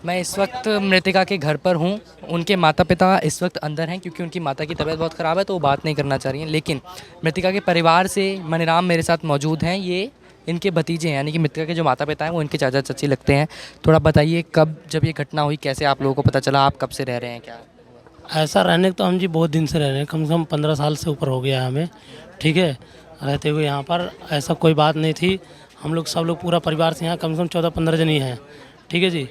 मैं इस वक्त मृतिका के घर पर हूँ। उनके माता पिता इस वक्त अंदर हैं क्योंकि उनकी माता की तबीयत बहुत ख़राब है तो वो बात नहीं करना चाह रही हैं। लेकिन मृतिका के परिवार से मनीराम मेरे साथ मौजूद हैं। ये इनके भतीजे हैं, यानी कि मृतिका के जो माता पिता हैं वो इनके चाचा चाची लगते हैं। थोड़ा बताइए कब जब ये घटना हुई, कैसे आप लोगों को पता चला, आप कब से रह रहे हैं, क्या? ऐसा रहने को तो हम जी बहुत दिन से रह रहे हैं, कम से कम 15 साल से ऊपर हो गया है हमें। ठीक है, रहते हुए यहाँ पर ऐसा कोई बात नहीं थी। हम लोग सब लोग पूरा परिवार से यहाँ कम से कम 14-15 जन ही हैं। ठीक है जी,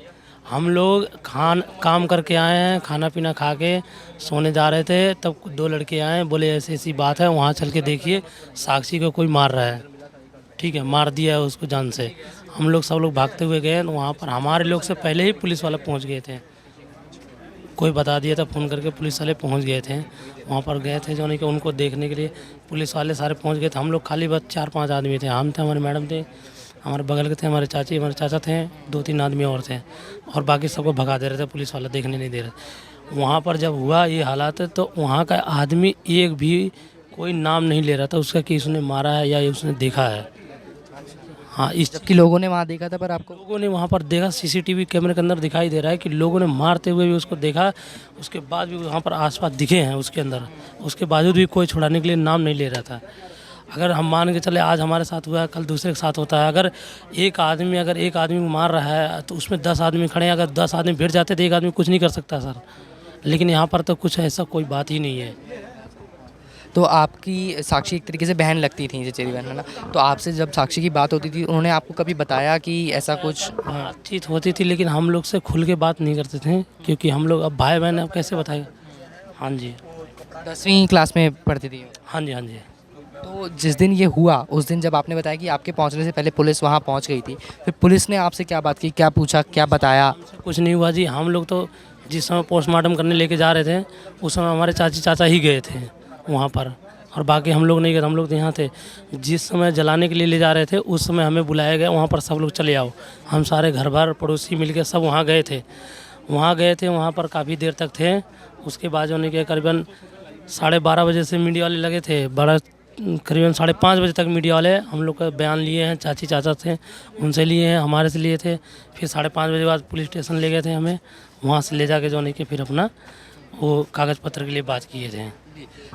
हम लोग काम करके आए हैं, खाना पीना खा के सोने जा रहे थे, तब 2 लड़के आए, बोले ऐसी ऐसी बात है, वहाँ चल के देखिए साक्षी को कोई मार रहा है। ठीक है, मार दिया है उसको जान से। हम लोग सब लोग भागते हुए गए, वहाँ पर हमारे लोग से पहले ही पुलिस वाले पहुँच गए थे। कोई बता दिया था फ़ोन करके, पुलिस वाले पहुंच गए थे। वहाँ पर गए थे जो नहीं कि उनको देखने के लिए पुलिस वाले सारे पहुंच गए थे। हम लोग खाली बस 4-5 आदमी थे। हम थे, हमारे मैडम थे, हमारे बगल के थे, हमारे चाची, हमारे चाचा थे, 2-3 आदमी और थे, और बाकी सबको भगा दे रहे थे, पुलिस वाला देखने नहीं दे रहे। वहाँ पर जब हुआ ये हालात तो वहाँ का आदमी एक भी कोई नाम नहीं ले रहा था उसका कि उसने मारा है या उसने देखा है। हाँ, इस जबकि लोगों ने वहाँ देखा था, पर आपको लोगों ने वहाँ पर देखा, सीसीटीवी कैमरे के अंदर दिखाई दे रहा है कि लोगों ने मारते हुए भी उसको देखा। उसके बाद भी वहाँ पर आसपास दिखे हैं उसके अंदर, उसके बावजूद भी कोई छुड़ाने के लिए नाम नहीं ले रहा था। अगर हम मान के चले आज हमारे साथ हुआ है, कल दूसरे के साथ होता है। अगर एक आदमी को मार रहा है तो उसमें 10 आदमी खड़े हैं। अगर 10 आदमी भिड़ जाते तो एक आदमी कुछ नहीं कर सकता सर। लेकिन यहाँ पर तो कुछ ऐसा कोई बात ही नहीं है। तो आपकी साक्षी एक तरीके से बहन लगती थी, चचेरी बहन, है ना? तो आपसे जब साक्षी की बात होती थी उन्होंने आपको कभी बताया कि ऐसा कुछ? बातचीत होती थी लेकिन हम लोग से खुल के बात नहीं करते थे, क्योंकि हम लोग अब भाई बहन, अब कैसे बताएं। हाँ जी, 10वीं क्लास में पढ़ती थी? हाँ जी, हाँ जी। तो जिस दिन ये हुआ उस दिन जब आपने बताया कि आपके पहुंचने से पहले पुलिस वहां पहुंच गई थी, फिर पुलिस ने आपसे क्या बात की, क्या पूछा, क्या बताया? कुछ नहीं हुआ जी। हम लोग तो जिस समय पोस्टमार्टम करने लेके जा रहे थे उस समय हमारे चाची चाचा ही गए थे वहाँ पर, और बाकी हम लोग नहीं गए। हम लोग तो यहाँ थे। जिस समय जलाने के लिए ले जा रहे थे उस समय हमें बुलाया गया, वहाँ पर सब लोग चले आओ। हम सारे घर भर पड़ोसी मिलके सब वहाँ गए थे। वहाँ पर काफ़ी देर तक थे। उसके बाद होने के करीबन 12:30 बजे से मीडिया वाले लगे थे। करीबन 5:30 बजे तक मीडिया वाले हम लोग का बयान लिए हैं। चाची चाचा थे उनसे लिए हैं, हमारे से लिए थे। फिर 5:30 बजे बाद पुलिस स्टेशन ले गए थे हमें। वहाँ से ले जाके जो नहीं कि फिर अपना वो कागज़ पत्र के लिए बात किए थे।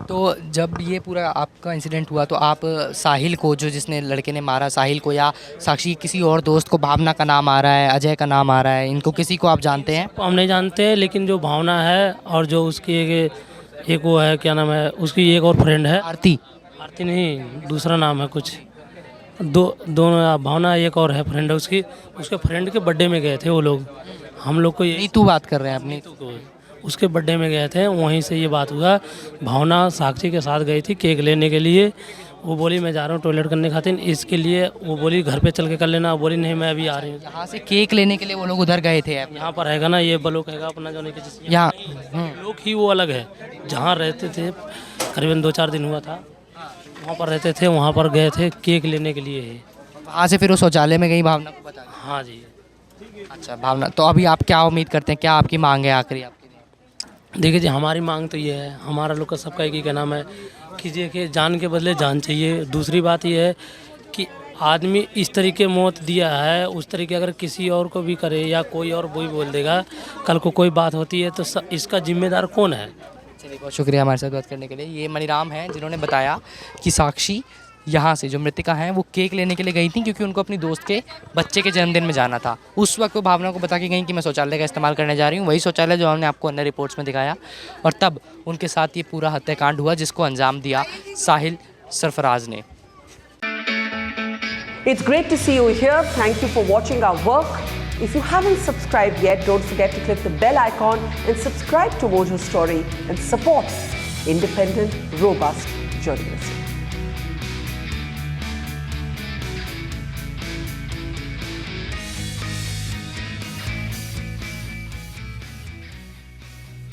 तो जब ये पूरा आपका इंसिडेंट हुआ तो आप साहिल को, जो जिसने लड़के ने मारा साहिल को, या साक्षी किसी और दोस्त को, भावना का नाम आ रहा है, अजय का नाम आ रहा है, इनको किसी को आप जानते हैं? हम नहीं जानते, लेकिन जो भावना है और जो उसकी एक वो है, क्या नाम है उसकी, एक और फ्रेंड है। आरती? आरती नहीं, दूसरा नाम है कुछ। दोनों भावना, एक और है फ्रेंड है उसकी। उसके फ्रेंड के बर्थडे में गए थे वो लोग। हम लोग को ये नीतू बात कर रहे हैं अपनी? उसके बर्थडे में गए थे, वहीं से ये बात हुआ। भावना साक्षी के साथ गई थी केक लेने के लिए। वो बोली मैं जा रहा हूँ टॉयलेट करने खातिर, इसके लिए वो बोली घर पे चल के कर लेना। बोली नहीं मैं अभी आ रही हूँ। यहाँ से केक लेने के लिए वो लोग उधर गए थे? यहाँ पर हैगा ना ये ब्लॉक हैगा अपना जो नहीं कि यहाँ लोग ही वो अलग है। जहाँ रहते थे करीबन 2-4 दिन हुआ था, वहाँ पर रहते थे, वहाँ पर गए थे केक लेने के लिए। वहाँ से फिर वो शौचालय में गई, भावना को बता? हाँ जी। अच्छा भावना, तो अभी आप क्या उम्मीद करते हैं, क्या आपकी मांग है आखिरी आपकी? देखिए जी, हमारी मांग तो ये है, हमारा लोग का सबका एक ही क्या नाम है कि देखिए जान के बदले जान चाहिए। दूसरी बात ये है कि आदमी इस तरीके मौत दिया है, उस तरीके अगर किसी और को भी करे या कोई और वही बोल देगा, कल को कोई बात होती है तो इसका जिम्मेदार कौन है? चलिए, बहुत शुक्रिया हमारे साथ बात करने के लिए। ये मनीराम हैं जिन्होंने बताया कि साक्षी यहाँ से, जो मृतिका हैं, वो केक लेने के लिए गई थी क्योंकि उनको अपनी दोस्त के बच्चे के जन्मदिन में जाना था। उस वक्त वो भावना को बता के गई कि मैं शौचालय का इस्तेमाल करने जा रही हूँ, वही शौचालय जो हमने आपको अन्य रिपोर्ट्स में दिखाया, और तब उनके साथ ये पूरा हत्याकांड हुआ जिसको अंजाम दिया साहिल सरफराज ने। It's great to see you here. Thank you for watching our work. If you haven't subscribed yet, don't forget to click the bell icon and subscribe to Mojo Story and support independent, robust journalism.